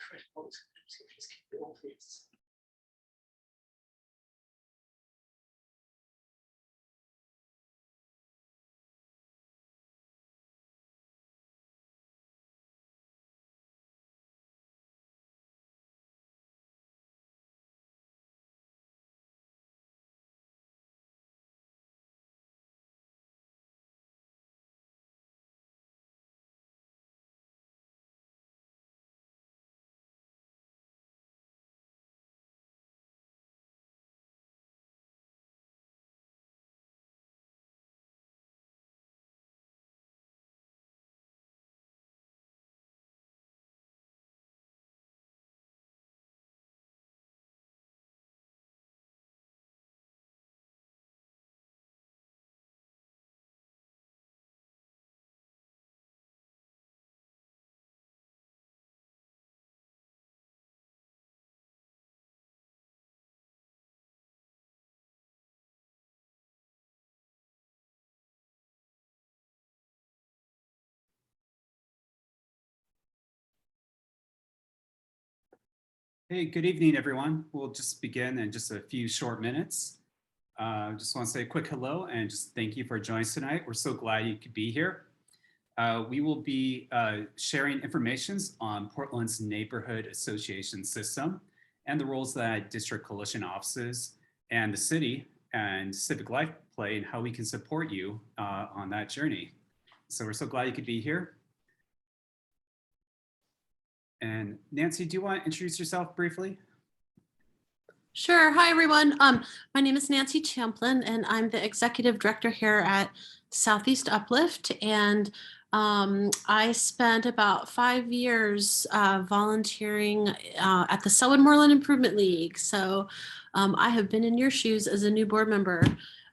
critical activities can be obvious. Hey, good evening, everyone. We'll just begin in just a few short minutes. Just want to say a quick hello and just thank you for joining us tonight. We're so glad you could be here. We will be sharing information on Portland's neighborhood association system and the roles that district coalition offices and the city and civic life play and how we can support you on that journey. So we're so glad you could be here. And Nancy, do you want to introduce yourself briefly? Sure. Hi, everyone. My name is Nancy Champlin, and I'm the executive director here at Southeast Uplift. And I spent about 5 years volunteering at the Selwyn Moreland Improvement League. So I have been in your shoes as a new board member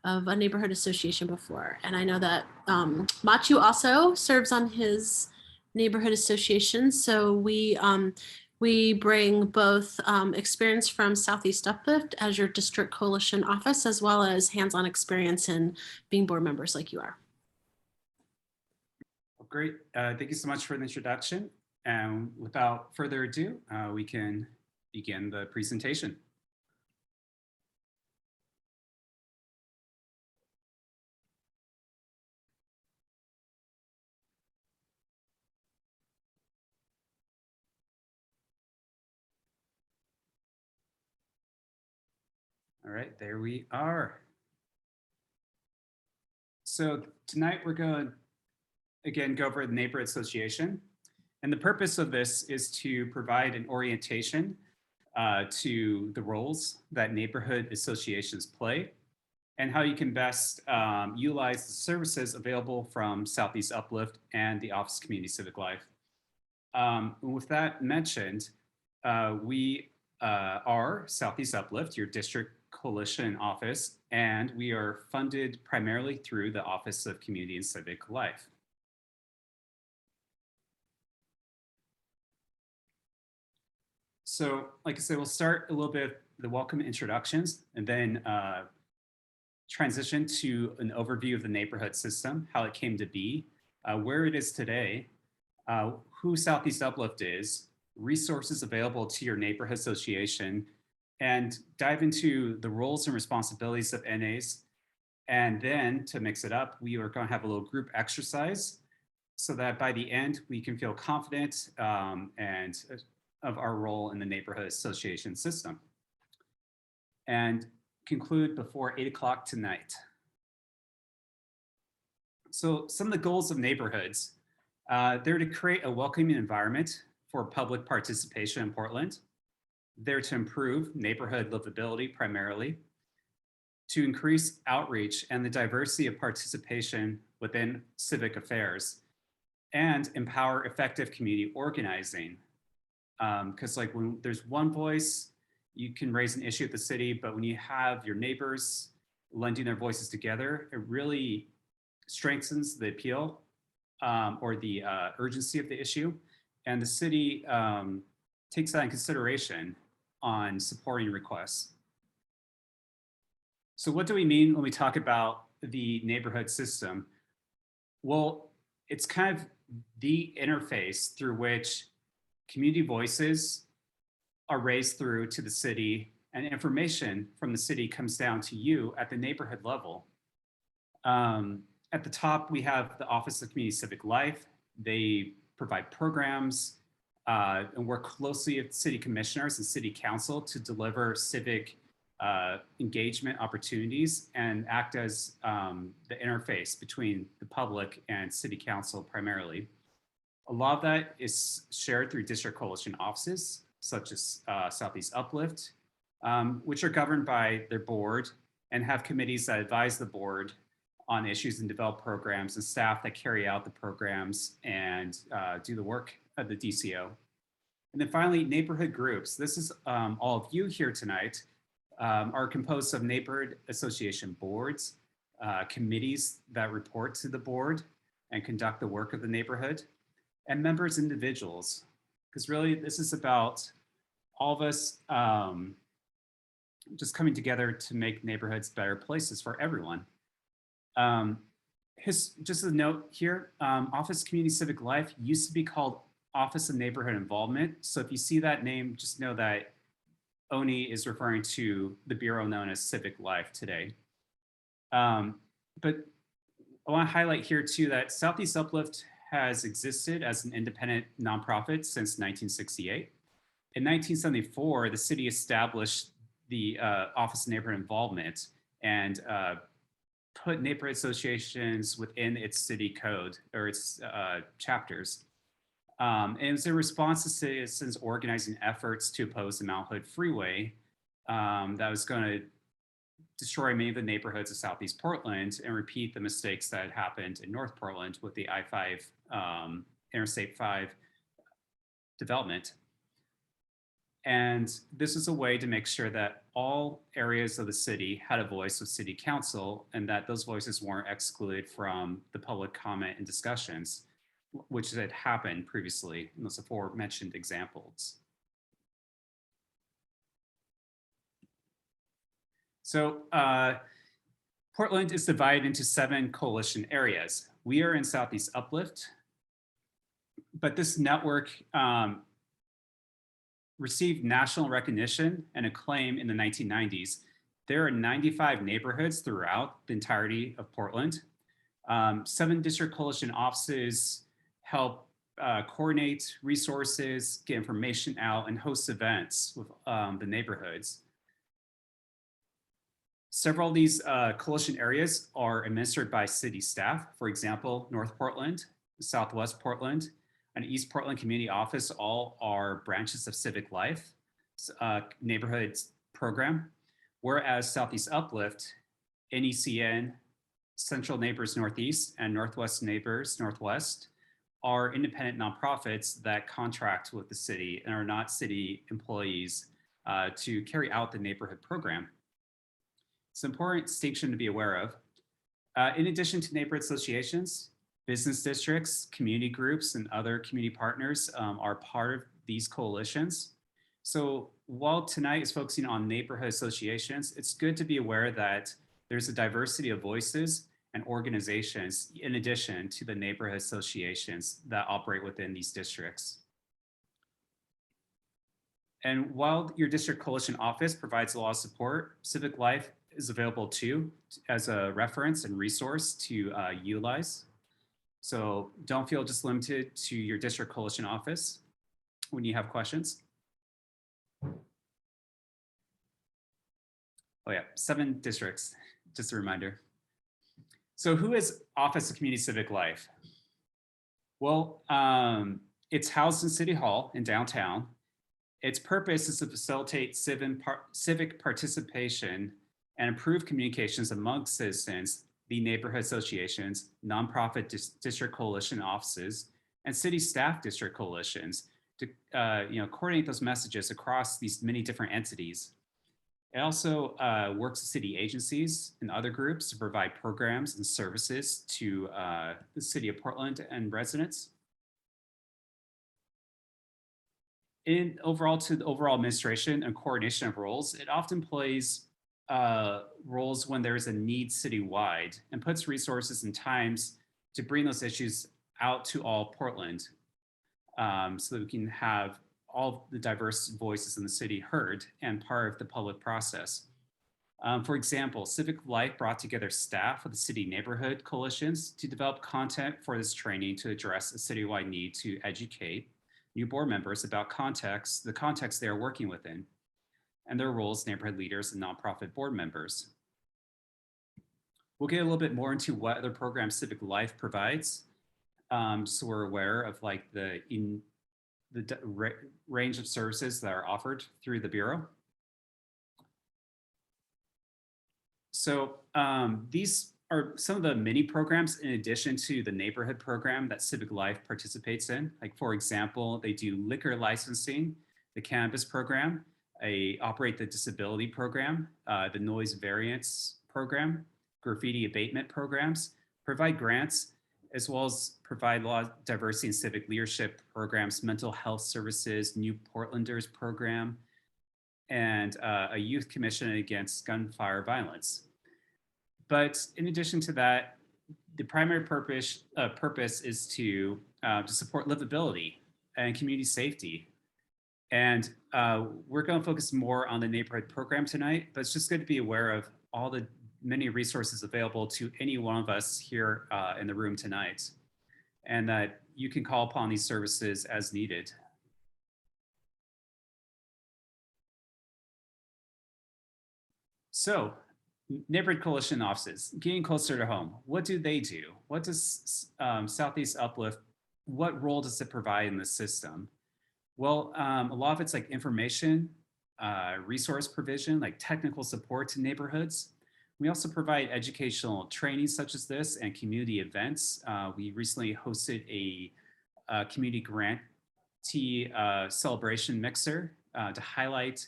of a neighborhood association before. And I know that Machu also serves on his neighborhood association. So we bring both experience from Southeast Uplift as your district coalition office, as well as hands-on experience in being board members like you are. Well, great. Thank you so much for the introduction. And without further ado, we can begin the presentation. All right, there we are. So tonight we're going to, again, go over the neighborhood association. And the purpose of this is to provide an orientation to the roles that neighborhood associations play and how you can best utilize the services available from Southeast Uplift and the Office of Community Civic Life. With that mentioned, we are Southeast Uplift, your district coalition office, and we are funded primarily through the Office of Community and Civic Life. So, like I said, we'll start a little bit the welcome introductions and then transition to an overview of the neighborhood system, how it came to be, where it is today, who Southeast Uplift is, resources available to your neighborhood association, and dive into the roles and responsibilities of NAs. And then to mix it up, we are going to have a little group exercise so that by the end, we can feel confident and of our role in the neighborhood association system. And conclude before 8 o'clock tonight. So some of the goals of neighborhoods, they're to create a welcoming environment for public participation in Portland. They're to improve neighborhood livability primarily, to increase outreach and the diversity of participation within civic affairs, and empower effective community organizing. Because like when there's one voice, you can raise an issue at the city, but when you have your neighbors lending their voices together, it really strengthens the appeal or the urgency of the issue. And the city takes that in consideration on supporting requests. So what do we mean when we talk about the neighborhood system? Well, it's kind of the interface through which Community voices are raised through to the city, and information from the city comes down to you at the neighborhood level. At the top, we have the Office of Community Civic Life. They provide programs and work closely with city commissioners and city council to deliver civic engagement opportunities and act as the interface between the public and city council primarily. A lot of that is shared through district coalition offices, such as Southeast Uplift, which are governed by their board and have committees that advise the board on issues and develop programs, and staff that carry out the programs and do the work of the DCO. And then finally, neighborhood groups. This is all of you here tonight are composed of neighborhood association boards, committees that report to the board and conduct the work of the neighborhood, and members individuals. Because really, this is about all of us just coming together to make neighborhoods better places for everyone. Just a note here, Office of Community Civic Life used to be called Office of Neighborhood Involvement. So if you see that name, just know that ONI is referring to the bureau known as Civic Life today. But I want to highlight here too that Southeast Uplift has existed as an independent nonprofit since 1968. In 1974, the city established the Office of Neighborhood Involvement and put neighborhood associations within its city code or its chapters. And it was in response to citizens organizing efforts to oppose the Mount Hood Freeway that was going to destroy many of the neighborhoods of Southeast Portland and repeat the mistakes that had happened in North Portland with the I-5, Interstate 5 development. And this is a way to make sure that all areas of the city had a voice with city council and that those voices weren't excluded from the public comment and discussions, which had happened previously in those aforementioned examples. So Portland is divided into 7 coalition areas. We are in Southeast Uplift, but this network received national recognition and acclaim in the 1990s. There are 95 neighborhoods throughout the entirety of Portland. 7 district coalition offices help coordinate resources, get information out, and host events with the neighborhoods. Several of these coalition areas are administered by city staff. For example, North Portland, Southwest Portland, and East Portland Community Office all are branches of Civic Life neighborhood program, whereas Southeast Uplift, NECN, Central Neighbors Northeast, and Northwest Neighbors Northwest are independent nonprofits that contract with the city and are not city employees to carry out the neighborhood program. It's an important distinction to be aware of. In addition to neighborhood associations, business districts, community groups, and other community partners are part of these coalitions. So while tonight is focusing on neighborhood associations, it's good to be aware that there's a diversity of voices and organizations in addition to the neighborhood associations that operate within these districts. And while your district coalition office provides a lot of support, Civic Life is available too as a reference and resource to utilize. So don't feel just limited to your district coalition office when you have questions. Oh yeah, 7 districts, just a reminder. So who is Office of Community Civic Life? Well, it's housed in City Hall in downtown. Its purpose is to facilitate civic participation and improve communications among citizens, the neighborhood associations, nonprofit district coalition offices, and city staff district coalitions to coordinate those messages across these many different entities. It also works with city agencies and other groups to provide programs and services to the city of Portland and residents. In overall to the overall administration and coordination of roles, it often plays roles when there is a need citywide and puts resources and times to bring those issues out to all Portland. so that we can have all the diverse voices in the city heard and part of the public process. For example, Civic Life brought together staff of the city neighborhood coalitions to develop content for this training to address a citywide need to educate new board members about the context they are working within, and their roles as neighborhood leaders and nonprofit board members. We'll get a little bit more into what other programs Civic Life provides, so we're aware of like the range of services that are offered through the Bureau. So these are some of the mini programs in addition to the neighborhood program that Civic Life participates in. Like for example, they do liquor licensing, the cannabis program, operate the disability program, the noise variance program, graffiti abatement programs, provide grants, as well as provide law diversity and civic leadership programs, mental health services, New Portlanders program, and a youth commission against gunfire violence. But in addition to that, the primary purpose is to support livability and community safety. And we're going to focus more on the neighborhood program tonight, but it's just good to be aware of all the many resources available to any one of us here in the room tonight, and that you can call upon these services as needed. So, neighborhood coalition offices, getting closer to home. What do they do? What does Southeast Uplift, what role does it provide in the system? Well, a lot of it's like information, resource provision, like technical support to neighborhoods. We also provide educational training such as this and community events. We recently hosted a community grantee celebration mixer to highlight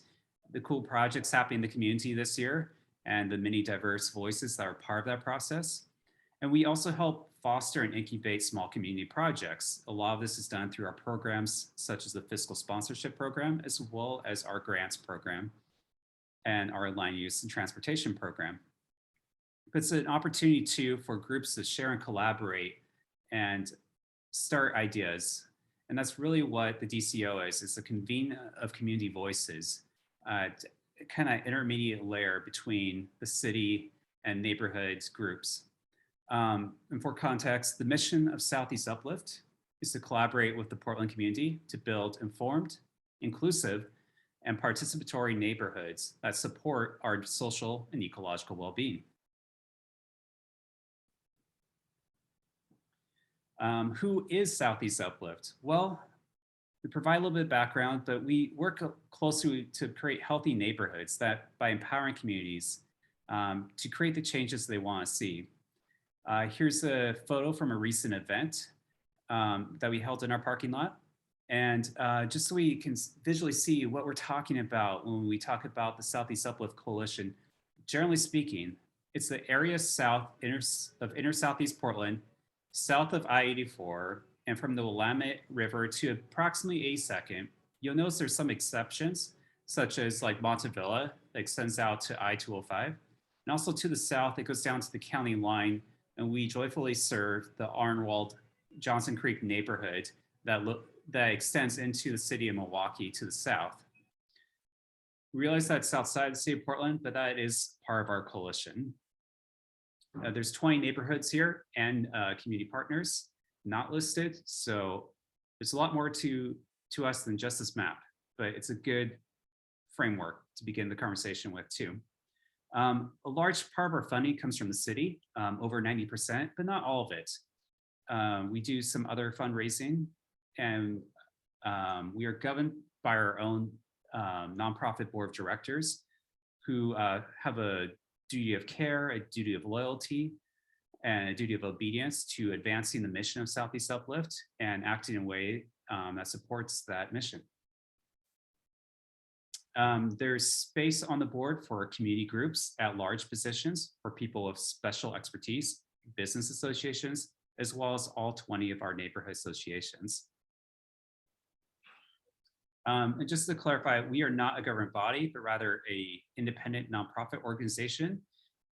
the cool projects happening in the community this year and the many diverse voices that are part of that process. And we also help foster and incubate small community projects. A lot of this is done through our programs, such as the fiscal sponsorship program, as well as our grants program and our land use and transportation program. But it's an opportunity too for groups to share and collaborate and start ideas. And that's really what the DCO is. It's a convene of community voices, kind of intermediate layer between the city and neighborhoods groups. And for context, the mission of Southeast Uplift is to collaborate with the Portland community to build informed, inclusive, and participatory neighborhoods that support our social and ecological well-being. Who is Southeast Uplift? Well, we provide a little bit of background, but we work closely to create healthy neighborhoods that by empowering communities to create the changes they want to see. Here's a photo from a recent event that we held in our parking lot. And just so we can visually see what we're talking about when we talk about the Southeast Uplift Coalition, generally speaking, it's the area south of inner Southeast Portland, south of I-84, and from the Willamette River to approximately 82nd. You'll notice there's some exceptions, such as like Montevilla that extends out to I-205. And also to the south, it goes down to the county line, and we joyfully serve the Arnwald Johnson Creek neighborhood that extends into the city of Milwaukee to the south. We realize that's outside the city of Portland, but that is part of our coalition. There's 20 neighborhoods here and community partners not listed. So there's a lot more to us than just this map, but it's a good framework to begin the conversation with too. A large part of our funding comes from the city, over 90%, but not all of it. We do some other fundraising, and we are governed by our own nonprofit board of directors who have a duty of care, a duty of loyalty, and a duty of obedience to advancing the mission of Southeast Uplift and acting in a way that supports that mission. There's space on the board for community groups at large positions for people of special expertise, business associations, as well as all 20 of our neighborhood associations. And just to clarify, we are not a government body, but rather a independent nonprofit organization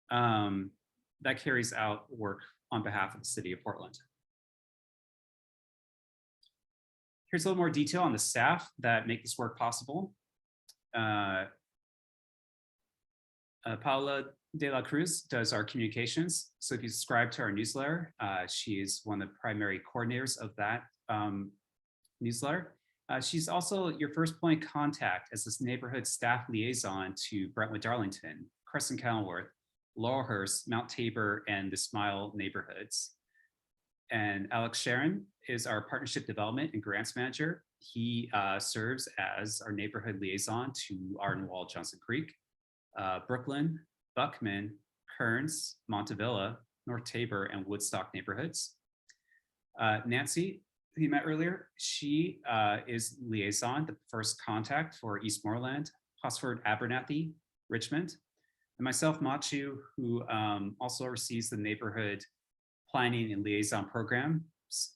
that carries out work on behalf of the city of Portland. Here's a little more detail on the staff that make this work possible. Paula de la Cruz does our communications. So if you subscribe to our newsletter, she is one of the primary coordinators of that newsletter. She's also your first point of contact as this neighborhood staff liaison to Brentwood Darlington, Crescent Kenilworth, Laurelhurst, Mount Tabor, and the Smile neighborhoods. And Alex Sharon is our partnership development and grants manager. He serves as our neighborhood liaison to Ardenwald, Johnson Creek, Brooklyn, Buckman, Kearns, Montevilla, North Tabor, and Woodstock neighborhoods. Nancy, who you met earlier, she is liaison, the first contact for Eastmoreland, Hosford, Abernathy, Richmond, and myself, Machu, who also oversees the neighborhood planning and liaison programs.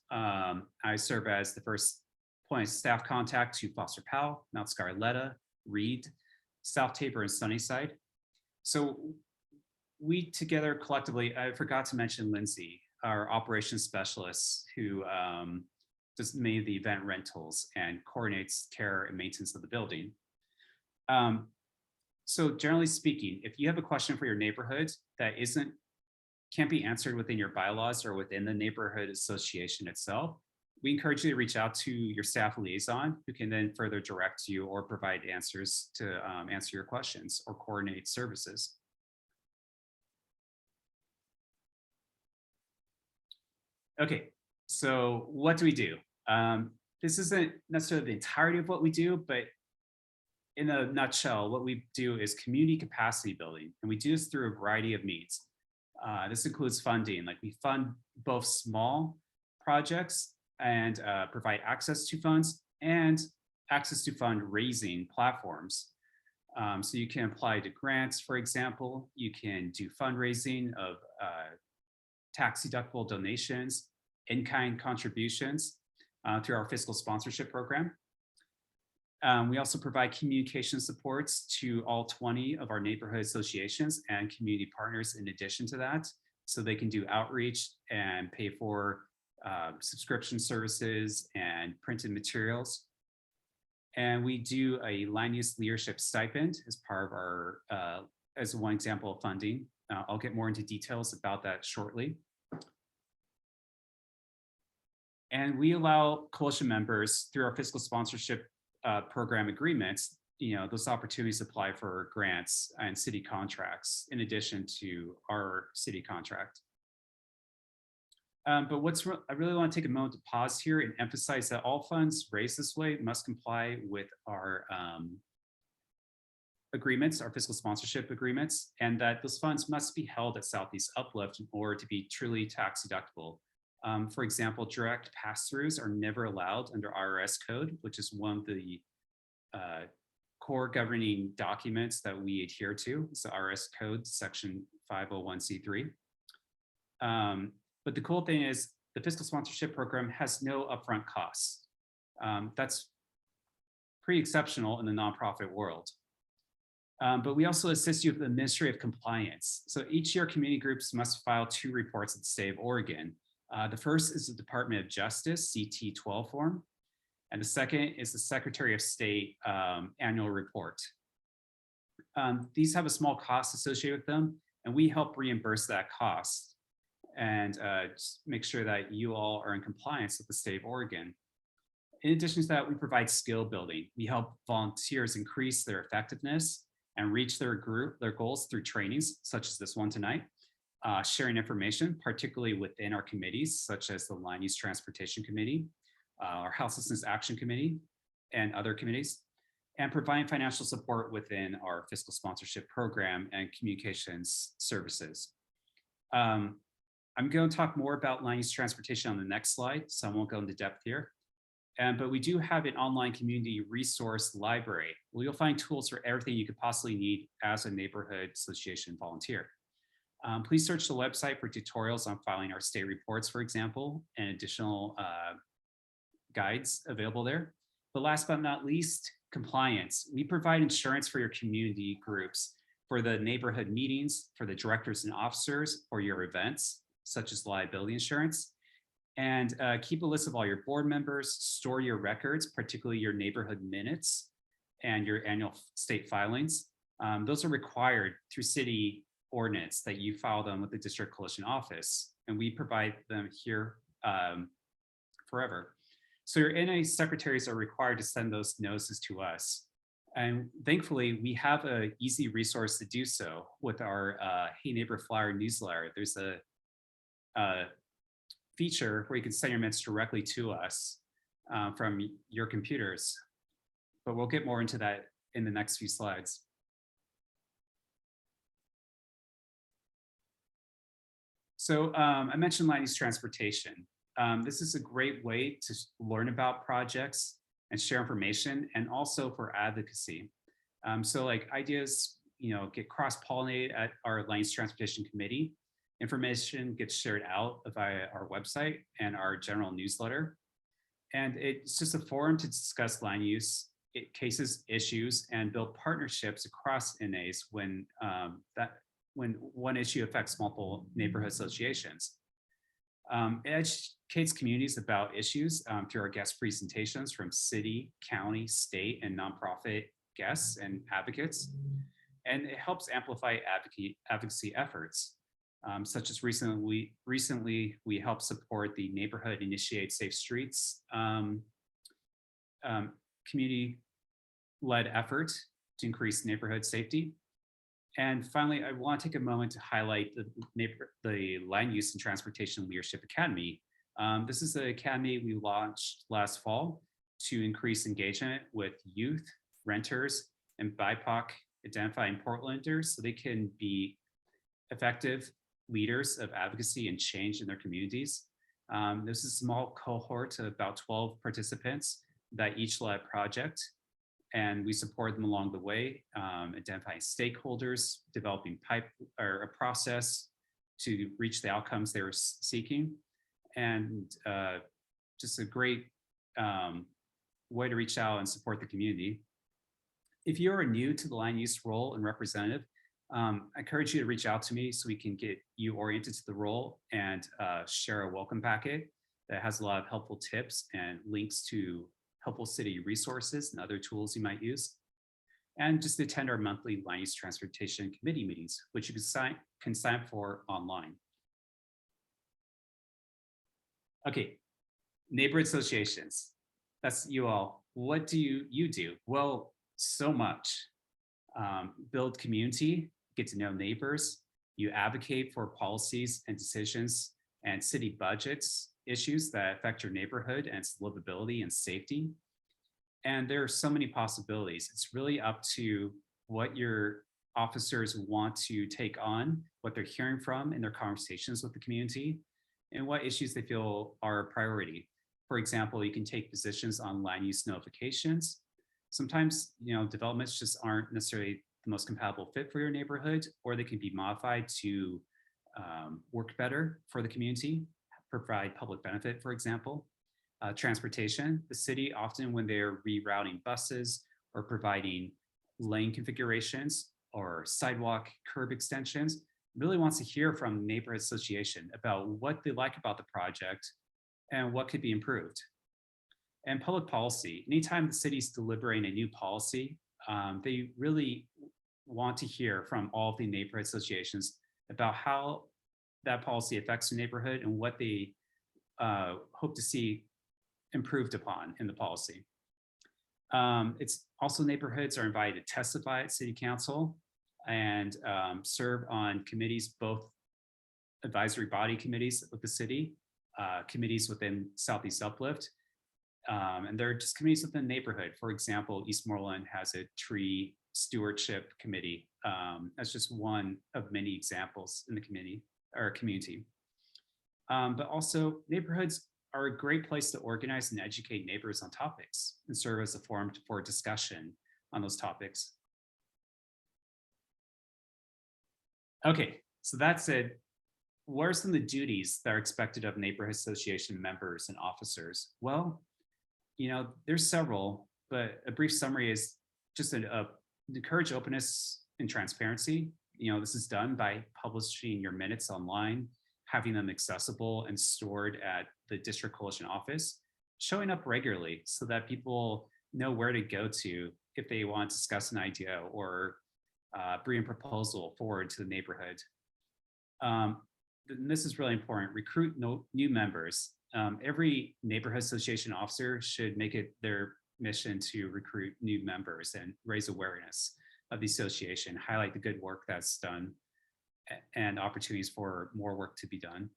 I serve as the first point of staff contact to Foster Powell, Mount Scarletta, Reed, South Tabor, and Sunnyside. So we together collectively, I forgot to mention Lindsay, our operations specialist who does many of the event rentals and coordinates care and maintenance of the building. So generally speaking, if you have a question for your neighborhood that can't be answered within your bylaws or within the neighborhood association itself, we encourage you to reach out to your staff liaison who can then further direct you or provide answers to answer your questions or coordinate services. Okay, so what do we do? This isn't necessarily the entirety of what we do, but in a nutshell, what we do is community capacity building, and we do this through a variety of means. This includes funding, like we fund both small projects and provide access to funds and access to fundraising platforms. So you can apply to grants, for example. You can do fundraising of tax deductible donations, in-kind contributions through our fiscal sponsorship program. We also provide communication supports to all 20 of our neighborhood associations and community partners in addition to that, so they can do outreach and pay for subscription services and printed materials. And we do a land use leadership stipend as part of our, as one example of funding. I'll get more into details about that shortly. And we allow coalition members through our fiscal sponsorship program agreements, those opportunities apply for grants and city contracts in addition to our city contract. But I really want to take a moment to pause here and emphasize that all funds raised this way must comply with our agreements, our fiscal sponsorship agreements, and that those funds must be held at Southeast Uplift in order to be truly tax deductible. For example, direct pass-throughs are never allowed under IRS code, which is one of the core governing documents that we adhere to. It's the IRS code, section 501c3. But the cool thing is the fiscal sponsorship program has no upfront costs. That's pretty exceptional in the nonprofit world. But we also assist you with administrative compliance. So each year community groups must file 2 reports at the state of Oregon. The first is the Department of Justice CT-12 form, and the second is the Secretary of State annual report. These have a small cost associated with them, and we help reimburse that cost and just make sure that you all are in compliance with the state of Oregon. In addition to that, we provide skill building. We help volunteers increase their effectiveness and reach their goals through trainings, such as this one tonight. Sharing information, particularly within our committees, such as the Land Use Transportation Committee, our Houselessness Action Committee, and other committees, and providing financial support within our fiscal sponsorship program and communications services. I'm going to talk more about land use transportation on the next slide, so I won't go into depth here. But we do have an online community resource library where you'll find tools for everything you could possibly need as a neighborhood association volunteer. Please search the website for tutorials on filing our state reports, for example, and additional guides available there. But last but not least, compliance. We provide insurance for your community groups, for the neighborhood meetings, for the directors and officers, or your events, such as liability insurance. And keep a list of all your board members, store your records, particularly your neighborhood minutes and your annual state filings. Those are required through city ordinance that you file them with the district coalition office, and we provide them here forever. So your NA secretaries are required to send those notices to us. And thankfully, we have an easy resource to do so with our Hey Neighbor Flyer newsletter. There's a feature where you can send your minutes directly to us from your computers. But we'll get more into that in the next few slides. So I mentioned land use transportation. This is a great way to learn about projects and share information, and also for advocacy. So like ideas, get cross-pollinated at our land use transportation committee. Information gets shared out via our website and our general newsletter. And it's just a forum to discuss land use cases, issues, and build partnerships across NAs when one issue affects multiple neighborhood associations. It educates communities about issues through our guest presentations from city, county, state, and nonprofit guests and advocates. And it helps amplify advocacy efforts, such as recently we helped support the Neighborhood Initiate Safe Streets community-led effort to increase neighborhood safety. And finally, I want to take a moment to highlight the Land Use and Transportation Leadership Academy. This is the academy we launched last fall to increase engagement with youth, renters, and BIPOC identifying Portlanders so they can be effective leaders of advocacy and change in their communities. This is a small cohort of about 12 participants that each led a project, and we support them along the way, identifying stakeholders, developing a process to reach the outcomes they were seeking, and just a great way to reach out and support the community. If you are new to the land use role and representative, I encourage you to reach out to me so we can get you oriented to the role and share a welcome packet that has a lot of helpful tips and links to helpful city resources and other tools you might use. And just attend our monthly land use transportation committee meetings, which you can sign up for online. Okay, neighborhood associations. That's you all. What do you do? Well, so much. Build community, get to know neighbors. You advocate for policies and decisions and city budgets issues that affect your neighborhood and its livability and safety. And there are so many possibilities. It's really up to what your officers want to take on, what they're hearing from in their conversations with the community, and what issues they feel are a priority. For example, you can take positions on land use notifications. Sometimes, developments just aren't necessarily the most compatible fit for your neighborhood, or they can be modified to work better for the community, provide public benefit, for example. Transportation, the city often when they're rerouting buses or providing lane configurations or sidewalk curb extensions, really wants to hear from the neighborhood association about what they like about the project and what could be improved. And public policy, anytime the city's deliberating a new policy, they really want to hear from all of the neighborhood associations about how that policy affects the neighborhood and what they hope to see improved upon in the policy. It's also neighborhoods are invited to testify at city council and serve on committees, both advisory body committees with the city, committees within Southeast Uplift, and they're just committees within the neighborhood. For example, Eastmoreland has a tree stewardship committee. That's just one of many examples in the community. But also neighborhoods are a great place to organize and educate neighbors on topics and serve as a forum for discussion on those topics. Okay, so that's it. What are some of the duties that are expected of neighborhood association members and officers? Well, there's several, but a brief summary is just encourage openness and transparency. This is done by publishing your minutes online, having them accessible and stored at the district coalition office, showing up regularly so that people know where to go to if they want to discuss an idea or bring a proposal forward to the neighborhood. And this is really important. Recruit new members. Every neighborhood association officer should make it their mission to recruit new members and raise awareness of the association, highlight the good work that's done, and opportunities for more work to be done.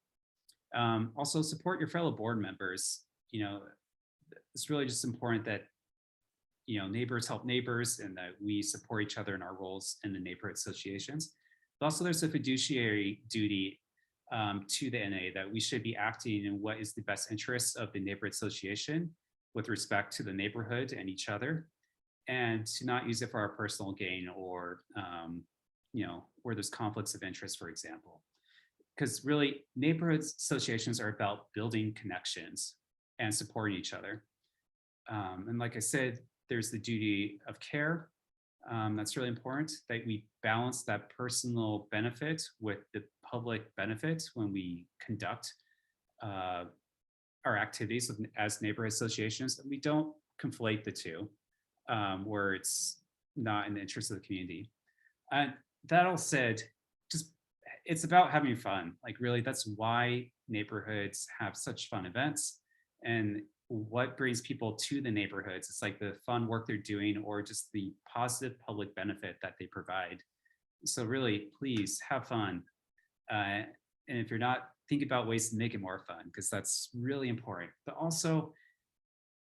Also support your fellow board members. It's really just important that neighbors help neighbors and that we support each other in our roles in the neighborhood associations. But also there's a fiduciary duty to the NA that we should be acting in what is the best interests of the neighborhood association with respect to the neighborhood and each other, and to not use it for our personal gain or where there's conflicts of interest, for example. Because really, neighborhood associations are about building connections and supporting each other. And like I said, there's the duty of care. That's really important, that we balance that personal benefit with the public benefit when we conduct our activities as neighborhood associations, that we don't conflate the two where it's not in the interest of the community. And that all said, it's about having fun. Like really, that's why neighborhoods have such fun events, and what brings people to the neighborhoods. It's like the fun work they're doing or just the positive public benefit that they provide. So really, please have fun. And if you're not, think about ways to make it more fun, because that's really important. But also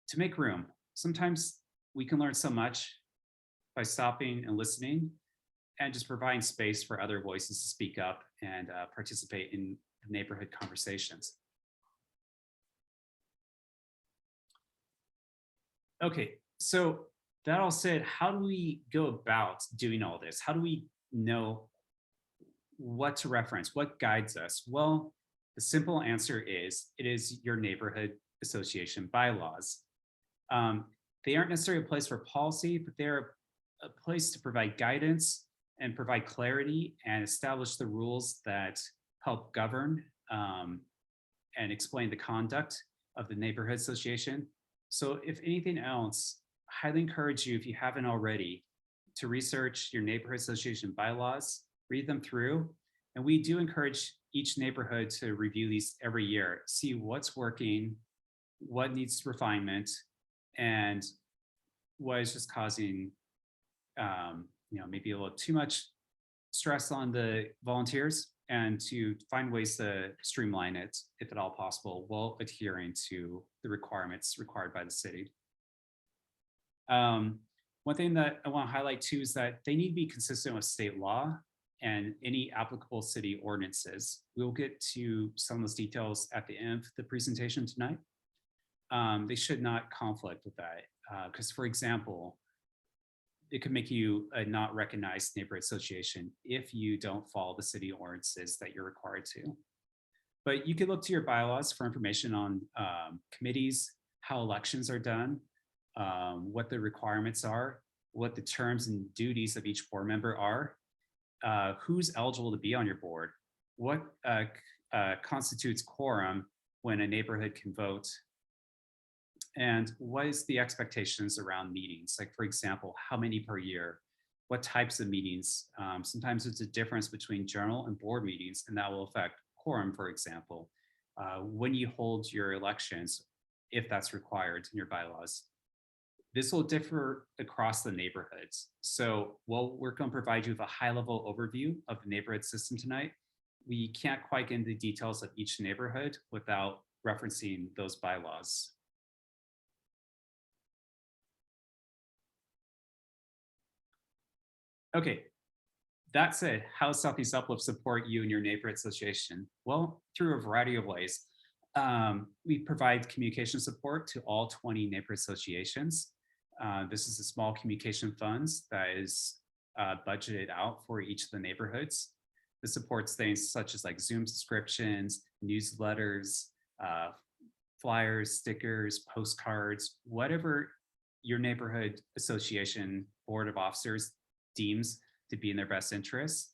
to make room. Sometimes we can learn so much by stopping and listening and just providing space for other voices to speak up and participate in the neighborhood conversations. Okay, so that all said, how do we go about doing all this? How do we know what to reference? What guides us? Well, the simple answer is, it is your neighborhood association bylaws. They aren't necessarily a place for policy, but they're a place to provide guidance and provide clarity and establish the rules that help govern and explain the conduct of the neighborhood association. So if anything else, I highly encourage you, if you haven't already, to research your neighborhood association bylaws, read them through. And we do encourage each neighborhood to review these every year, see what's working, what needs refinement, and what is just causing maybe a little too much stress on the volunteers, and to find ways to streamline it, if at all possible, while adhering to the requirements required by the city. One thing that I want to highlight too is that they need to be consistent with state law and any applicable city ordinances. We'll get to some of those details at the end of the presentation tonight. They should not conflict with that, because for example, it could make you a not recognized neighborhood association if you don't follow the city ordinances that you're required to. But you could look to your bylaws for information on committees, how elections are done, what the requirements are, what the terms and duties of each board member are, who's eligible to be on your board, what constitutes quorum when a neighborhood can vote, and what is the expectations around meetings? Like, for example, how many per year? What types of meetings? Sometimes there's a difference between general and board meetings, and that will affect quorum, for example. When you hold your elections, if that's required in your bylaws. This will differ across the neighborhoods. So while we're going to provide you with a high-level overview of the neighborhood system tonight, we can't quite get into the details of each neighborhood without referencing those bylaws. Okay, that said, how does Southeast Uplift support you and your neighborhood association? Well, through a variety of ways. We provide communication support to all 20 neighborhood associations. This is a small communication funds that is budgeted out for each of the neighborhoods. This supports things such as like Zoom subscriptions, newsletters, flyers, stickers, postcards, whatever your neighborhood association board of officers deems to be in their best interest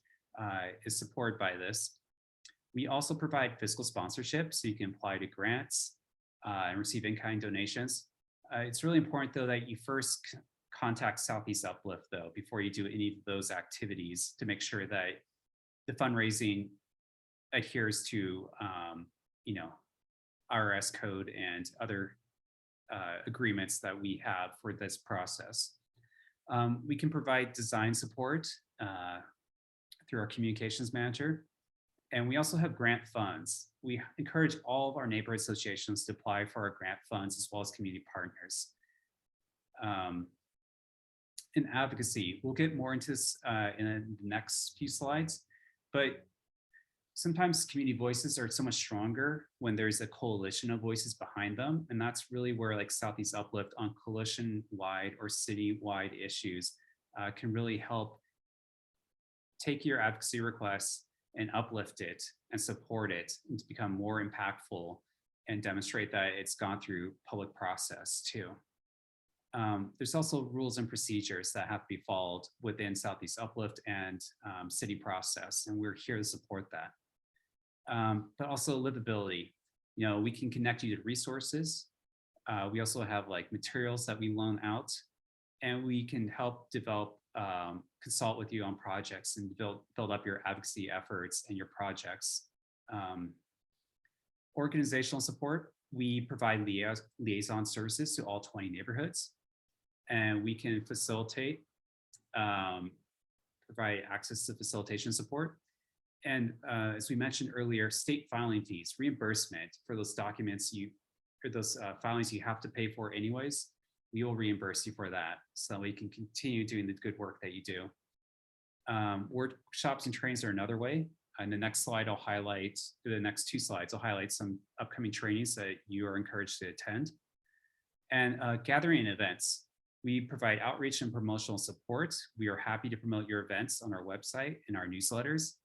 is supported by this. We also provide fiscal sponsorship, so you can apply to grants and receive in-kind donations. It's really important, though, that you first contact Southeast Uplift, though, before you do any of those activities to make sure that the fundraising adheres to, you know, IRS code and other agreements that we have for this process. We can provide design support through our communications manager. And we also have grant funds. We encourage all of our neighborhood associations to apply for our grant funds as well as community partners. In advocacy, we'll get more into this in the next few slides, but sometimes community voices are so much stronger when there's a coalition of voices behind them. And that's really where like Southeast Uplift on coalition-wide or city-wide issues can really help take your advocacy requests and uplift it and support it and to become more impactful and demonstrate that it's gone through public process too. There's also rules and procedures that have to be followed within Southeast Uplift and city process, and we're here to support that. But also livability. You know, we can connect you to resources. We also have like materials that we loan out, and we can help develop, consult with you on projects and build up your advocacy efforts and your projects. Organizational support. We provide liaison services to all 20 neighborhoods, and we can facilitate, provide access to facilitation support. And as we mentioned earlier, state filing fees, reimbursement for those documents filings you have to pay for anyways, we will reimburse you for that so we can continue doing the good work that you do. Workshops and trainings are another way. In the next slide, I'll highlight, the next two slides, I'll highlight some upcoming trainings that you are encouraged to attend. And gathering events. We provide outreach and promotional support. We are happy to promote your events on our website and our newsletters.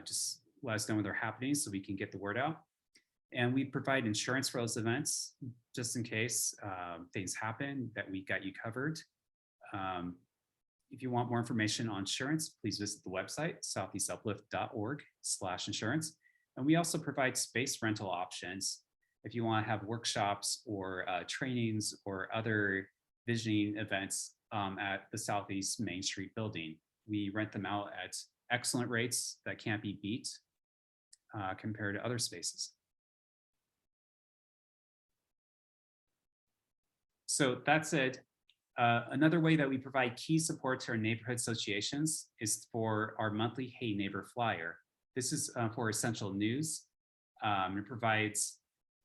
Just let us know when they're happening so we can get the word out. And we provide insurance for those events, just in case things happen, that we got you covered. If you want more information on insurance, please visit the website, southeastuplift.org/insurance. And we also provide space rental options. If you want to have workshops or trainings or other visioning events at the Southeast Main Street building, we rent them out at excellent rates that can't be beat compared to other spaces. So that said, another way that we provide key support to our neighborhood associations is for our monthly Hey Neighbor flyer. This is for essential news. It provides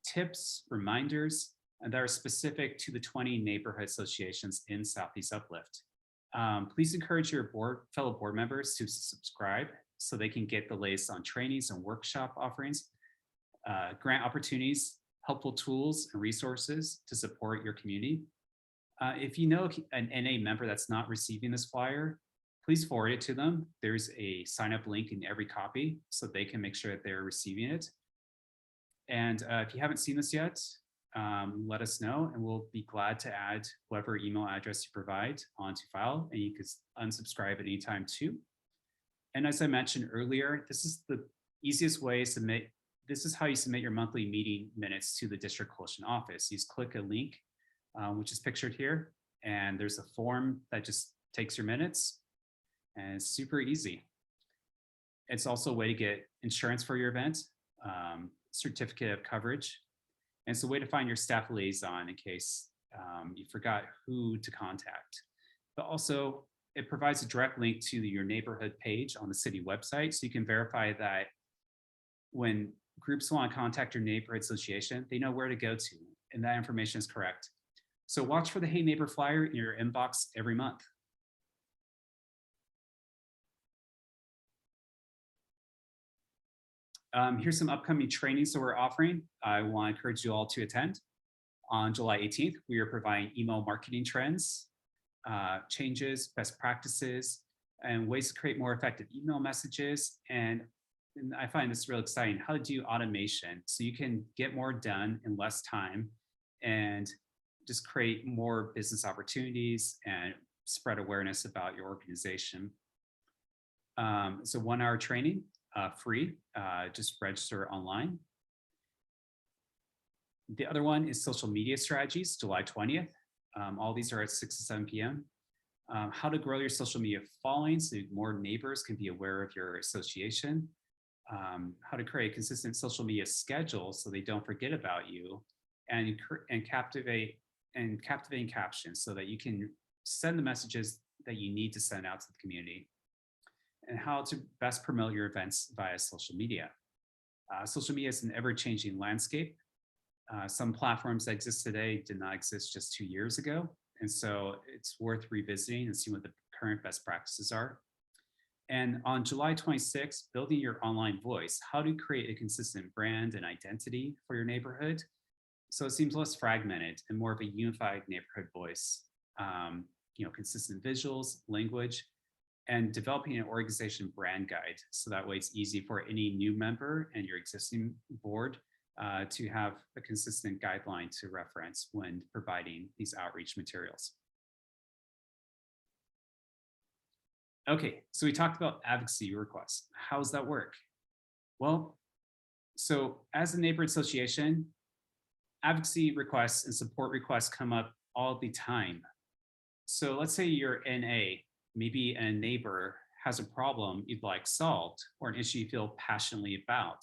tips, reminders, and that are specific to the 20 neighborhood associations in Southeast Uplift. Please encourage your fellow board members to subscribe so they can get the latest on trainings and workshop offerings, grant opportunities, helpful tools and resources to support your community. If you know an NA member that's not receiving this flyer, please forward it to them. There's a sign up link in every copy so they can make sure that they're receiving it. And if you haven't seen this yet, let us know and we'll be glad to add whatever email address you provide onto file, and you can unsubscribe at any time too. And as I mentioned earlier, this is the easiest way to submit. This is how you submit your monthly meeting minutes to the district coalition office. You just click a link, which is pictured here, and there's a form that just takes your minutes, and it's super easy. It's also a way to get insurance for your event, certificate of coverage, and it's a way to find your staff liaison in case you forgot who to contact. But also, it provides a direct link to your neighborhood page on the city website, so you can verify that when groups want to contact your neighborhood association, they know where to go to, and that information is correct. So watch for the Hey Neighbor flyer in your inbox every month. Here's some upcoming trainings that we're offering. I want to encourage you all to attend. On July 18th, we are providing email marketing trends, changes, best practices, and ways to create more effective email messages. And I find this really exciting, how to do automation so you can get more done in less time and just create more business opportunities and spread awareness about your organization. It's a 1-hour training. free. Just register online. The other one is social media strategies, July 20th. All these are at 6 to 7 p.m. How to grow your social media following so more neighbors can be aware of your association. How to create a consistent social media schedule so they don't forget about you, and captivating captions so that you can send the messages that you need to send out to the community. And how to best promote your events via social media. Social media is an ever-changing landscape. Some platforms that exist today did not exist just 2 years ago. And so it's worth revisiting and seeing what the current best practices are. And on July 26th, building your online voice, how to create a consistent brand and identity for your neighborhood. So it seems less fragmented and more of a unified neighborhood voice. Consistent visuals, language, and developing an organization brand guide. So that way it's easy for any new member and your existing board to have a consistent guideline to reference when providing these outreach materials. Okay, so we talked about advocacy requests. How does that work? Well, so as a neighborhood association, advocacy requests and support requests come up all the time. So let's say you're NA, maybe a neighbor has a problem you'd like solved or an issue you feel passionately about,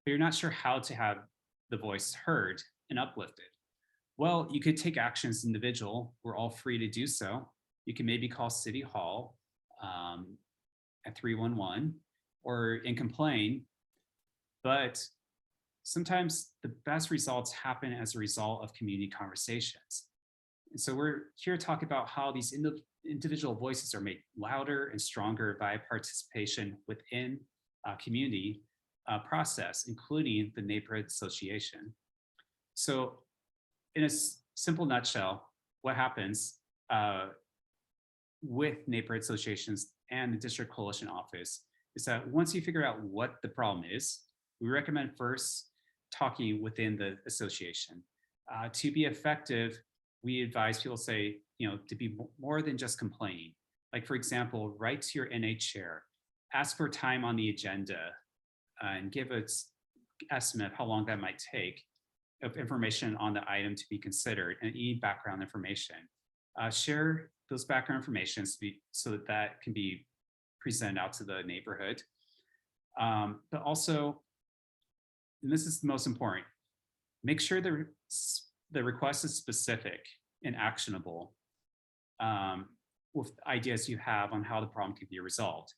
but you're not sure how to have the voice heard and uplifted. Well, you could take action as an individual. We're all free to do so. You can maybe call City Hall at 311 and complain, but sometimes the best results happen as a result of community conversations. And so we're here to talk about how these individual voices are made louder and stronger by participation within a community process, including the neighborhood association. So in a simple nutshell, what happens with neighborhood associations and the district coalition office is that once you figure out what the problem is, we recommend first talking within the association. To be effective, we advise people to be more than just complaining. Like, for example, write to your NA chair, ask for time on the agenda, and give an estimate of how long that might take of information on the item to be considered and any background information. Share those background information so that can be presented out to the neighborhood. But also, and this is the most important, make sure the request is specific and actionable with ideas you have on how the problem can be resolved.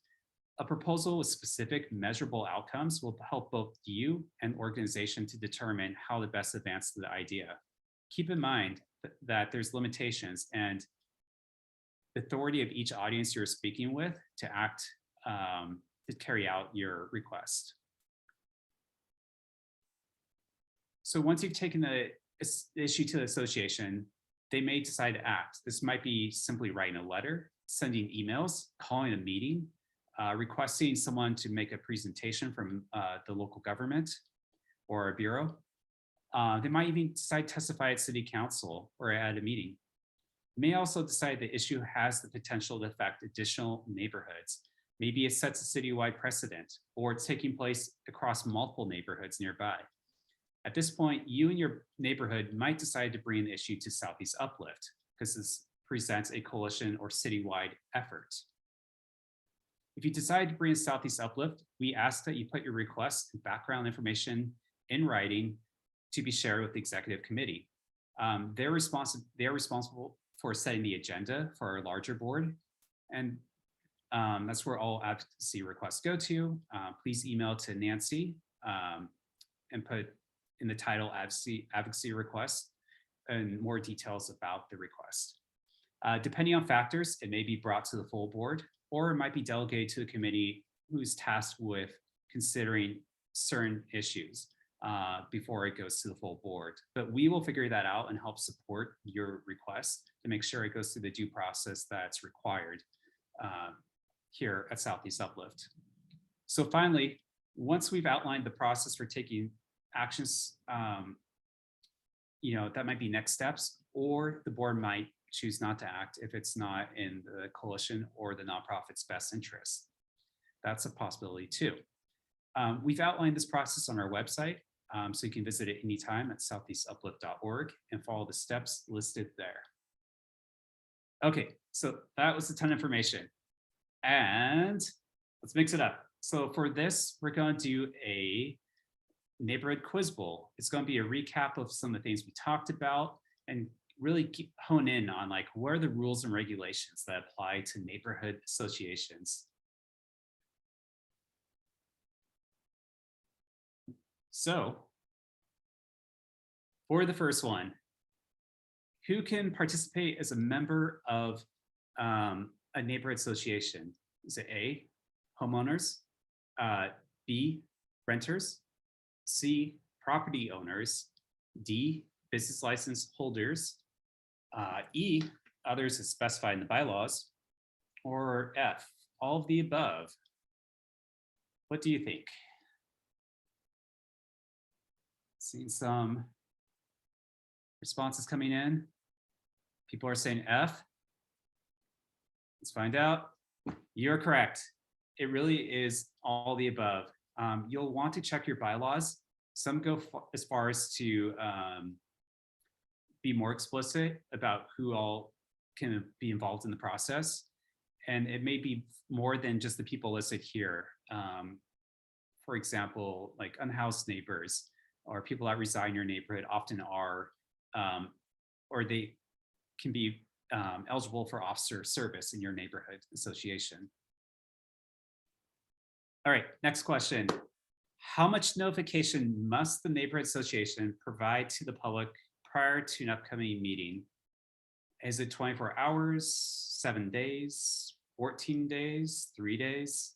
A proposal with specific measurable outcomes will help both you and organization to determine how to best advance the idea. Keep in mind that there's limitations and the authority of each audience you're speaking with to act, to carry out your request. So once you've taken the issue to the association, they may decide to act. This might be simply writing a letter, sending emails, calling a meeting, requesting someone to make a presentation from the local government or a bureau. They might even decide to testify at city council or at a meeting. May also decide the issue has the potential to affect additional neighborhoods. Maybe it sets a citywide precedent, or it's taking place across multiple neighborhoods nearby. At this point, you and your neighborhood might decide to bring the issue to Southeast Uplift because this presents a coalition or citywide effort. If you decide to bring Southeast Uplift, we ask that you put your request and background information in writing to be shared with the executive committee. They're responsible for setting the agenda for our larger board, and that's where all advocacy requests go to. Please email to Nancy and put in the title advocacy request and more details about the request. Depending on factors, it may be brought to the full board, or it might be delegated to a committee who's tasked with considering certain issues before it goes to the full board. But we will figure that out and help support your request to make sure it goes through the due process that's required here at Southeast Uplift. So finally, once we've outlined the process for taking actions, that might be next steps, or the board might choose not to act if it's not in the coalition or the nonprofit's best interest. That's a possibility too. We've outlined this process on our website, so you can visit it anytime at southeastuplift.org and follow the steps listed there. Okay, so that was a ton of information. And let's mix it up. So for this, we're going to do a neighborhood quiz bowl. It's going to be a recap of some of the things we talked about and really hone in on like what are the rules and regulations that apply to neighborhood associations. So for the first one, who can participate as a member of a neighborhood association? Is it A, homeowners, B, renters, C, property owners, D, business license holders, E, others as specified in the bylaws, or F, all of the above? What do you think? Seeing some responses coming in. People are saying F. Let's find out. You're correct. It really is all the above. You'll want to check your bylaws. Some go as far as to be more explicit about who all can be involved in the process. And it may be more than just the people listed here. For example, like unhoused neighbors or people that reside in your neighborhood often are, or they can be eligible for officer service in your neighborhood association. All right, next question. How much notification must the neighborhood association provide to the public prior to an upcoming meeting? Is it 24 hours, 7 days, 14 days, 3 days?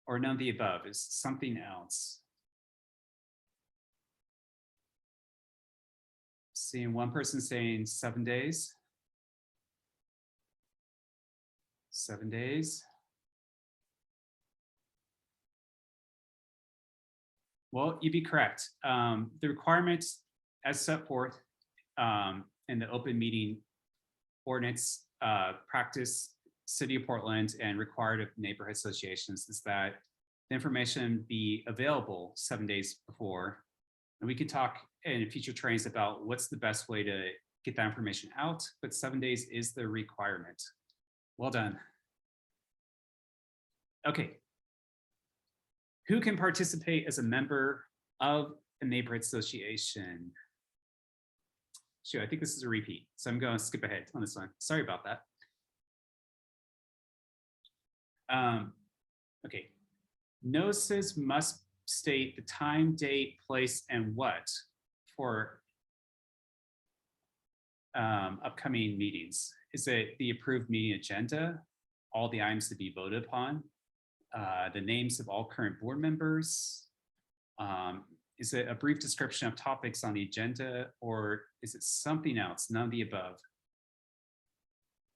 Or none of the above? Is something else? Seeing one person saying 7 days. 7 days. Well, you'd be correct. The requirements as set forth in the open meeting ordinance practice, City of Portland, and required of neighborhood associations is that the information be available 7 days before. And we can talk in future trainings about what's the best way to get that information out, but 7 days is the requirement. Well done. Okay. Who can participate as a member of a neighborhood association? Sure, I think this is a repeat, so I'm going to skip ahead on this one. Sorry about that. Okay. Notices must state the time, date, place, and what for upcoming meetings. Is it the approved meeting agenda, all the items to be voted upon, the names of all current board members? Is it a brief description of topics on the agenda, or is it something else? None of the above.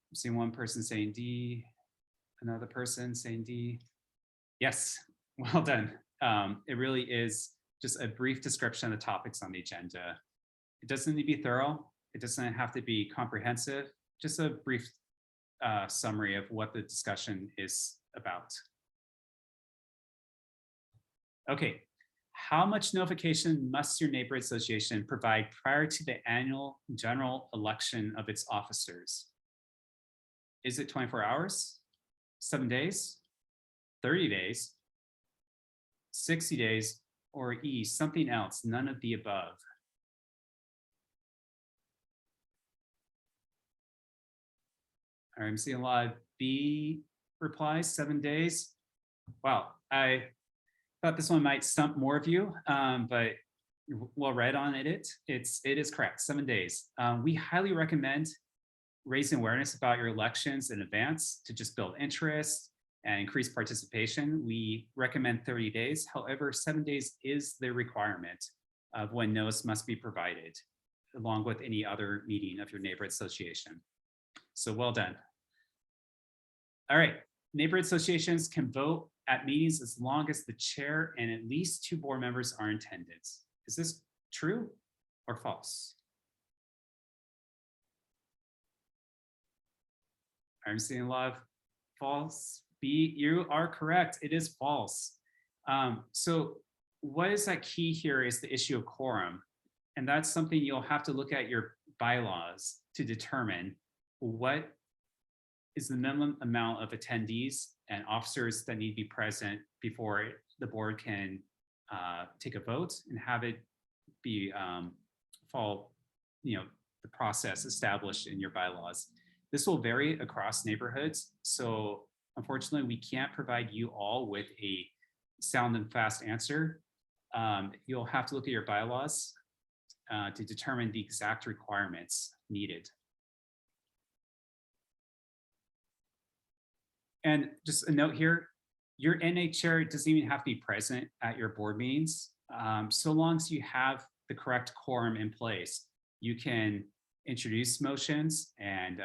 I'm seeing one person saying D, another person saying D. Yes, well done. It really is just a brief description of the topics on the agenda. It doesn't need to be thorough. It doesn't have to be comprehensive. Just a brief summary of what the discussion is about. Okay, how much notification must your neighborhood association provide prior to the annual general election of its officers? Is it 24 hours, 7 days, 30 days, 60 days, or E, something else, none of the above? All right, I'm seeing a lot of B replies, 7 days. Wow, I thought this one might stump more of you, but you're well read on it. It is correct, 7 days. We highly recommend raising awareness about your elections in advance to just build interest and increase participation. We recommend 30 days. However, 7 days is the requirement of when notice must be provided, along with any other meeting of your neighborhood association. So well done. All right, neighborhood associations can vote at meetings as long as the chair and at least 2 board members are in attendance. Is this true or false? I'm seeing a lot of false. B, you are correct. It is false. So what is that key here is the issue of quorum. And that's something you'll have to look at your bylaws to determine what is the minimum amount of attendees and officers that need to be present before the board can take a vote and have it be follow, the process established in your bylaws. This will vary across neighborhoods. So unfortunately, we can't provide you all with a sound and fast answer. You'll have to look at your bylaws to determine the exact requirements needed. And just a note here, your NA chair doesn't even have to be present at your board meetings. So long as you have the correct quorum in place, you can introduce motions and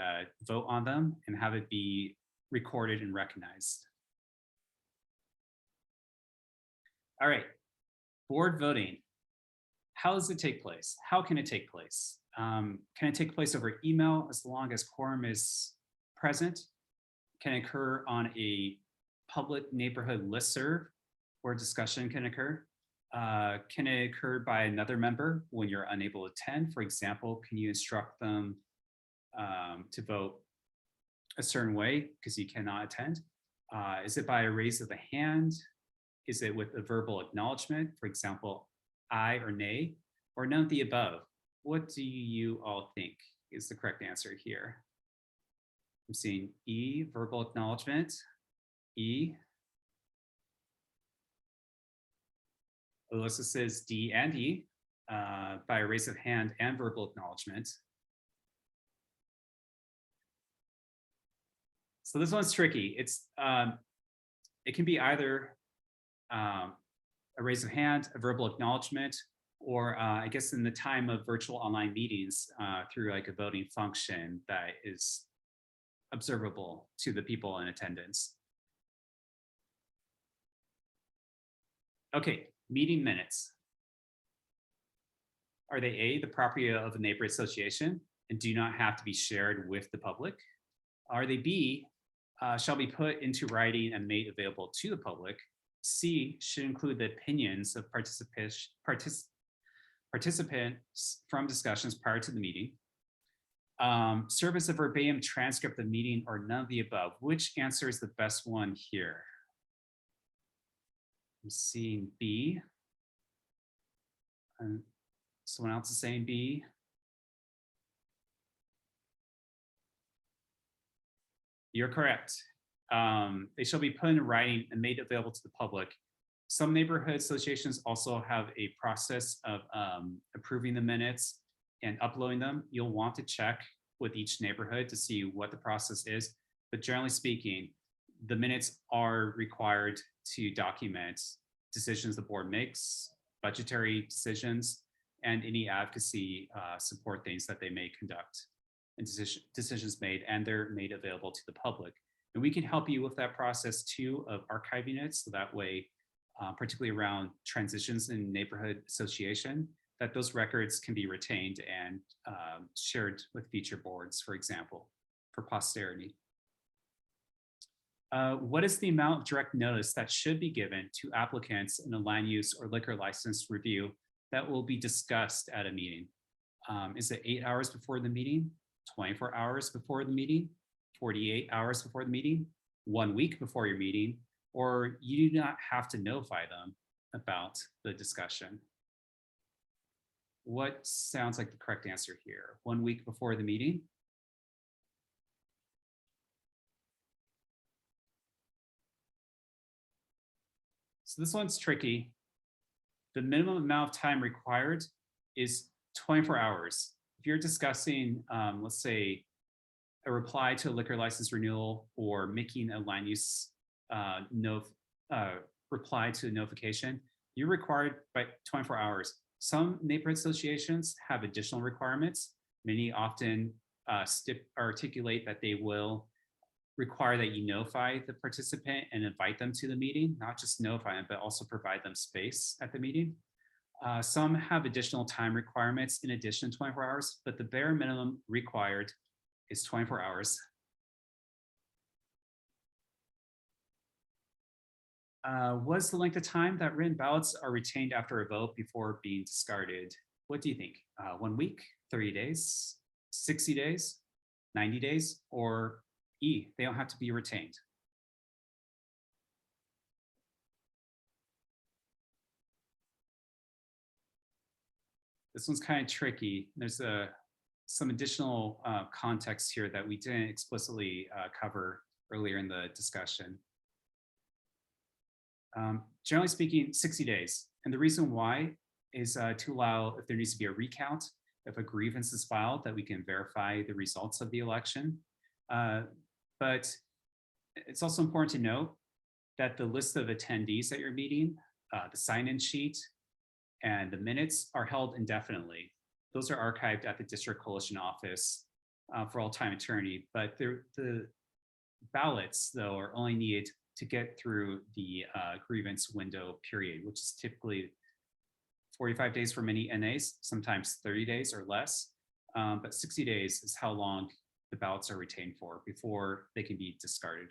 vote on them and have it be recorded and recognized. All right, board voting. How does it take place? How can it take place? Can it take place over email as long as quorum is present? Can it occur on a public neighborhood listserv where discussion can occur? Can it occur by another member when you're unable to attend? For example, can you instruct them to vote a certain way because you cannot attend? Is it by a raise of the hand? Is it with a verbal acknowledgement? For example, aye or nay, or none of the above? What do you all think is the correct answer here? I'm seeing E, verbal acknowledgement, E. Alyssa says D and E, by a raise of hand and verbal acknowledgement. So this one's tricky. It can be either a raise of hand, a verbal acknowledgement, or I guess in the time of virtual online meetings through like a voting function that is observable to the people in attendance. Okay, meeting minutes. Are they A, the property of a neighborhood association and do not have to be shared with the public? Are they B, shall be put into writing and made available to the public? C, should include the opinions of participants from discussions prior to the meeting. Serve as a verbatim transcript of the meeting or none of the above. Which answer is the best one here? I'm seeing B. And someone else is saying B. You're correct. They shall be put in writing and made available to the public. Some neighborhood associations also have a process of approving the minutes and uploading them. You'll want to check with each neighborhood to see what the process is. But generally speaking, the minutes are required to document decisions the board makes, budgetary decisions, and any advocacy support things that they may conduct and decisions made, and they're made available to the public. And we can help you with that process too of archiving it. So that way, particularly around transitions in neighborhood association, that those records can be retained and shared with future boards, for example, for posterity. What is the amount of direct notice that should be given to applicants in a land use or liquor license review that will be discussed at a meeting? Is it 8 hours before the meeting, 24 hours before the meeting, 48 hours before the meeting, 1 week before your meeting, or you do not have to notify them about the discussion? What sounds like the correct answer here? 1 week before the meeting? So this one's tricky. The minimum amount of time required is 24 hours. If you're discussing, let's say, a reply to a liquor license renewal or making a land use reply to a notification, you're required by 24 hours. Some neighborhood associations have additional requirements. Many often articulate that they will require that you notify the participant and invite them to the meeting, not just notify them, but also provide them space at the meeting. Some have additional time requirements in addition to 24 hours, but the bare minimum required is 24 hours. Was the length of time that written ballots are retained after a vote before being discarded? What do you think? 1 week, 30 days, 60 days, 90 days, or E, they don't have to be retained? This one's kind of tricky. There's some additional context here that we didn't explicitly cover earlier in the discussion. Generally speaking, 60 days. And the reason why is to allow, if there needs to be a recount, if a grievance is filed, that we can verify the results of the election. But it's also important to note that the list of attendees at your meeting, the sign-in sheet, and the minutes are held indefinitely. Those are archived at the District Coalition Office for all time eternity, but the ballots, though, are only needed to get through the grievance window period, which is typically 45 days for many NAs, sometimes 30 days or less, but 60 days is how long the ballots are retained for before they can be discarded.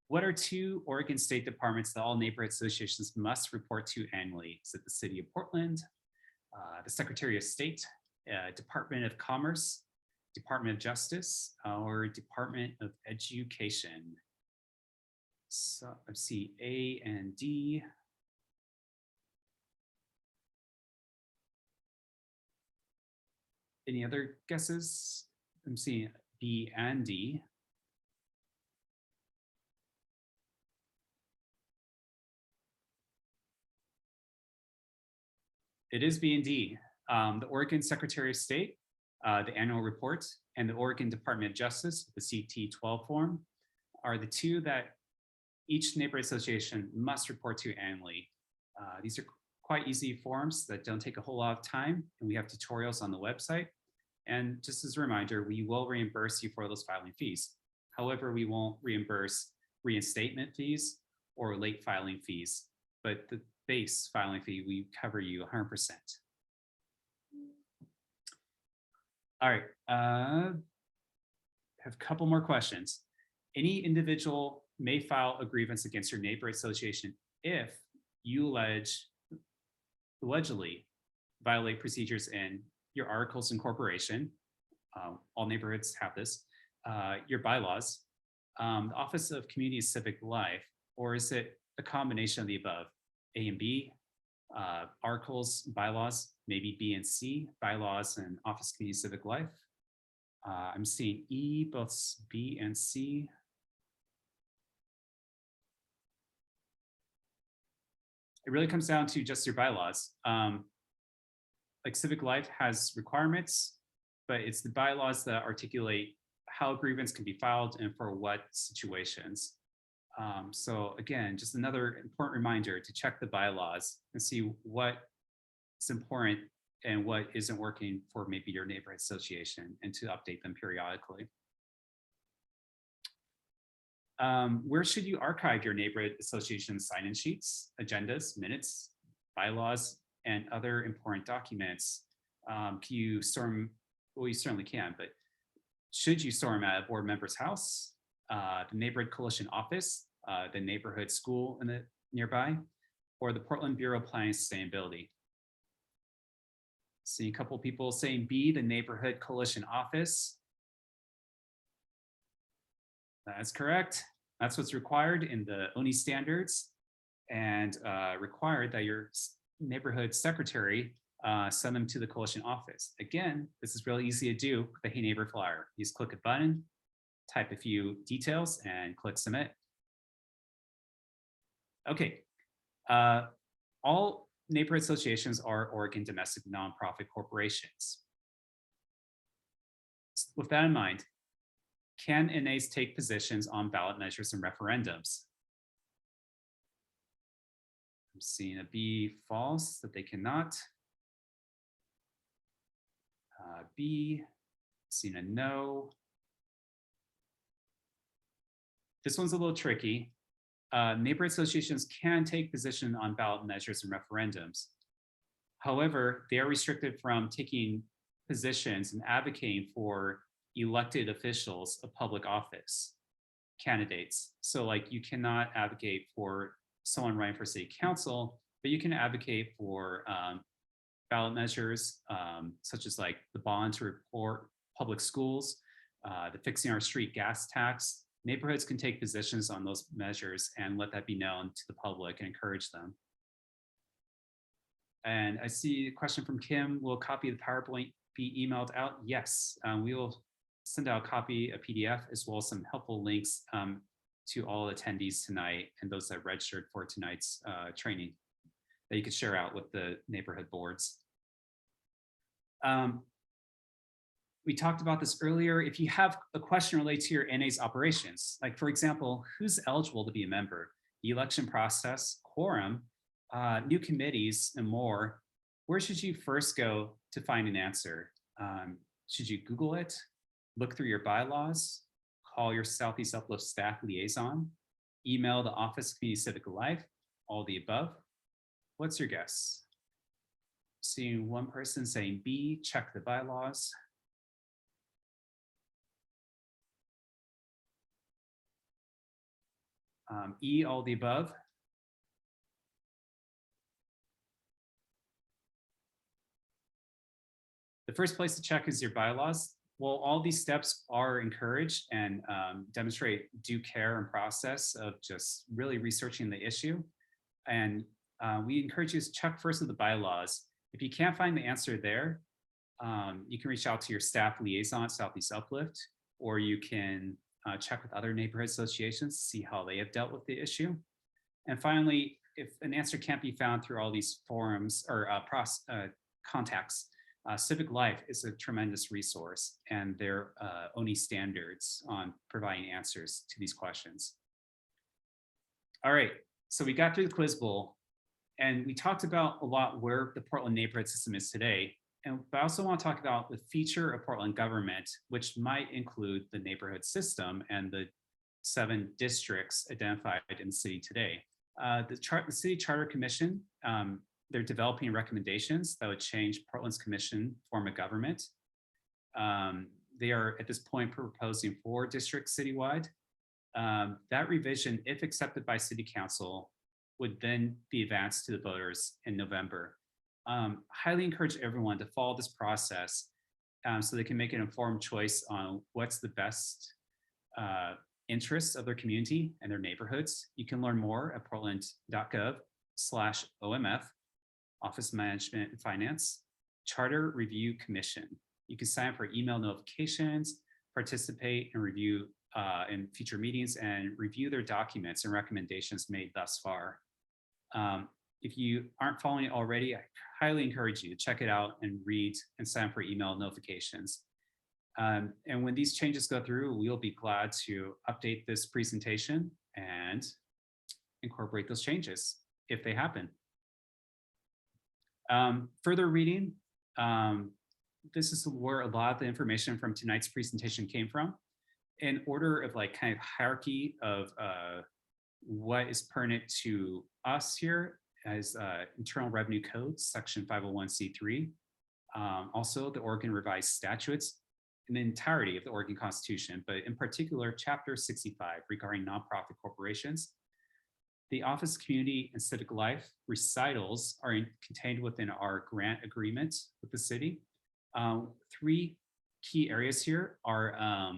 What are 2 Oregon State departments that all neighborhood associations must report to annually? Is it the City of Portland, the Secretary of State, Department of Commerce, Department of Justice, or Department of Education? So let's see, A and D. Any other guesses? I'm seeing B and D. It is B and D. The Oregon Secretary of State, the annual report, and the Oregon Department of Justice, the CT-12 form, are the 2 that each neighborhood association must report to annually. These are quite easy forms that don't take a whole lot of time, and we have tutorials on the website. And just as a reminder, we will reimburse you for those filing fees. However, we won't reimburse reinstatement fees or late filing fees, but the base filing fee, we cover you 100%. All right, have a couple more questions. Any individual may file a grievance against your neighborhood association if you allegedly violate procedures in your articles of incorporation. All neighborhoods have this. Your bylaws, the Office of Community and Civic Life, or is it a combination of the above? A and B, articles, bylaws, maybe B and C, bylaws and Office of Community and Civic Life. I'm seeing E, both B and C. It really comes down to just your bylaws. Like Civic Life has requirements, but it's the bylaws that articulate how a grievance can be filed and for what situations. So again, just another important reminder to check the bylaws and see what is important and what isn't working for maybe your neighborhood association, and to update them periodically. Where should you archive your neighborhood association sign-in sheets, agendas, minutes, bylaws, and other important documents? Can you store them? Well, you certainly can, but should you store them at a board member's house, the neighborhood coalition office, the neighborhood school in the nearby, or the Portland Bureau of Planning and Sustainability? See a couple people saying B, the neighborhood coalition office. That's correct. That's what's required in the ONI standards, and required that your neighborhood secretary send them to the coalition office. Again, this is really easy to do with the Hey Neighbor flyer. You just click a button, type a few details, and click submit. Okay, all neighborhood associations are Oregon domestic nonprofit corporations. With that in mind, can NAs take positions on ballot measures and referendums? I'm seeing a B, false, that they cannot. B, seeing a no. This one's a little tricky. Neighborhood associations can take position on ballot measures and referendums. However, they are restricted from taking positions and advocating for elected officials of public office. candidates. So like you cannot advocate for someone running for city council, but you can advocate for ballot measures such as like the bond to report public schools, the fixing our street gas tax. Neighborhoods can take positions on those measures and let that be known to the public and encourage them. And I see a question from Kim. Will a copy of the PowerPoint be emailed out? Yes, we will send out a copy, a PDF, as well as some helpful links to all attendees tonight and those that registered for tonight's training that you could share out with the neighborhood boards. We talked about this earlier. If you have a question related to your NA's operations, like for example, who's eligible to be a member, the election process, quorum, new committees, and more, where should you first go to find an answer? Should you Google it, look through your bylaws, call your Southeast Uplift staff liaison, email the Office of Community Civic Life, all the above? What's your guess? Seeing one person saying B, check the bylaws. E, all the above. The first place to check is your bylaws. Well, all these steps are encouraged and demonstrate due care and process of just really researching the issue. And we encourage you to check first with the bylaws. If you can't find the answer there, you can reach out to your staff liaison at Southeast Uplift, or you can check with other neighborhood associations to see how they have dealt with the issue. And finally, if an answer can't be found through all these forums or contacts, Civic Life is a tremendous resource, and their ONI standards on providing answers to these questions. All right, so we got through the quiz bowl, and we talked about a lot where the Portland neighborhood system is today. But I also want to talk about the feature of Portland government, which might include the neighborhood system and the 7 districts identified in the city today. The City Charter Commission, they're developing recommendations that would change Portland's commission form of government. They are at this point proposing 4 districts citywide. That revision, if accepted by City Council, would then be advanced to the voters in November. Highly encourage everyone to follow this process so they can make an informed choice on what's the best interests of their community and their neighborhoods. You can learn more at portland.gov/OMF, Office Management and Finance, Charter Review Commission. You can sign up for email notifications, participate and review in future meetings, and review their documents and recommendations made thus far. If you aren't following it already, I highly encourage you to check it out and read and sign up for email notifications. And when these changes go through, we'll be glad to update this presentation and incorporate those changes if they happen. Further reading, this is where a lot of the information from tonight's presentation came from. In order of like kind of hierarchy of what is pertinent to us here as Internal Revenue Code, Section 501c3, also the Oregon Revised Statutes, and the entirety of the Oregon Constitution, but in particular, Chapter 65 regarding nonprofit corporations. The Office of Community and Civic Life recitals are contained within our grant agreement with the city. 3 key areas here are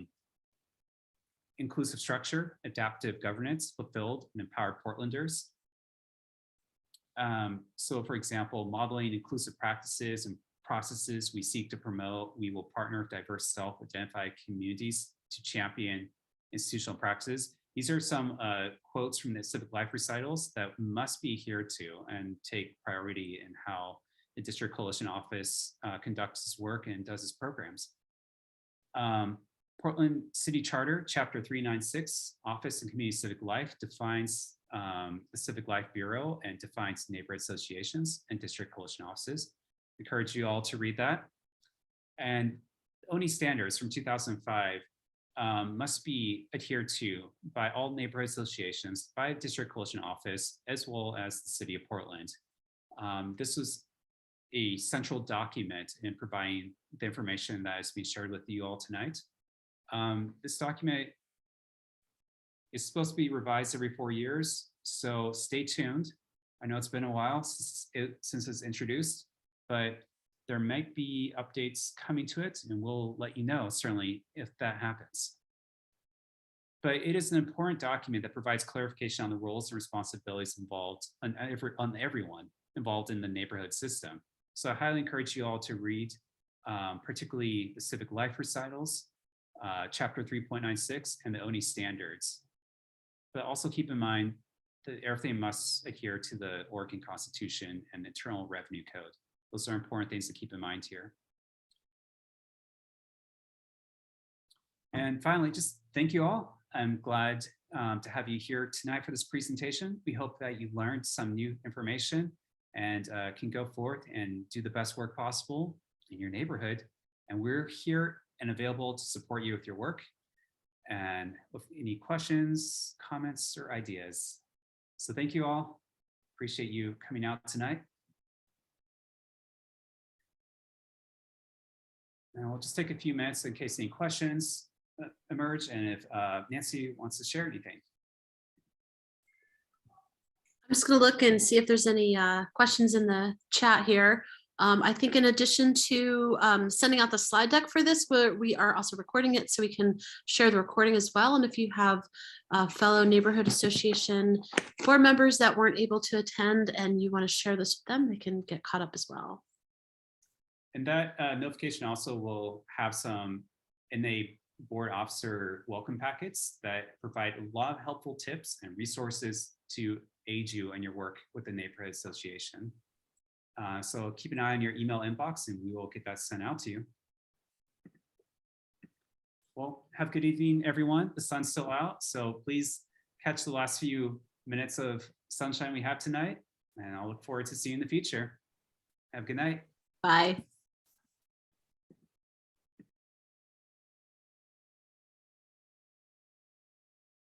inclusive structure, adaptive governance, fulfilled and empowered Portlanders. So for example, modeling inclusive practices and processes we seek to promote, we will partner with diverse self-identified communities to champion institutional practices. These are some quotes from the Civic Life recitals that must be adhered to and take priority in how the District Coalition Office conducts its work and does its programs. Portland City Charter, Chapter 396, Office and Community Civic Life defines the Civic Life Bureau and defines neighborhood associations and district coalition offices. Encourage you all to read that. And ONI standards from 2005 must be adhered to by all neighborhood associations, by district coalition office, as well as the city of Portland. This was a central document in providing the information that is being shared with you all tonight. This document It's supposed to be revised every 4 years, so stay tuned. I know it's been a while since it's introduced, but there might be updates coming to it, and we'll let you know, certainly, if that happens. But it is an important document that provides clarification on the roles and responsibilities involved on everyone involved in the neighborhood system. So I highly encourage you all to read, particularly the civic life recitals, chapter 3.96, and the ONI standards. But also keep in mind that everything must adhere to the Oregon Constitution and the Internal Revenue Code. Those are important things to keep in mind here. And finally, just thank you all. I'm glad to have you here tonight for this presentation. We hope that you learned some new information and can go forth and do the best work possible in your neighborhood. And we're here and available to support you with your work and with any questions, comments, or ideas. So thank you all. Appreciate you coming out tonight. And we'll just take a few minutes in case any questions emerge, and if Nancy wants to share anything. I'm just going to look and see if there's any questions in the chat here. I think in addition to sending out the slide deck for this, we are also recording it so we can share the recording as well. And if you have fellow neighborhood association board members that weren't able to attend and you want to share this with them, they can get caught up as well. And that notification also will have some NA board officer welcome packets that provide a lot of helpful tips and resources to aid you in your work with the neighborhood association. So keep an eye on your email inbox and we will get that sent out to you. Well, have a good evening, everyone. The sun's still out, so please catch the last few minutes of sunshine we have tonight, and I'll look forward to seeing you in the future. Have a good night. Bye.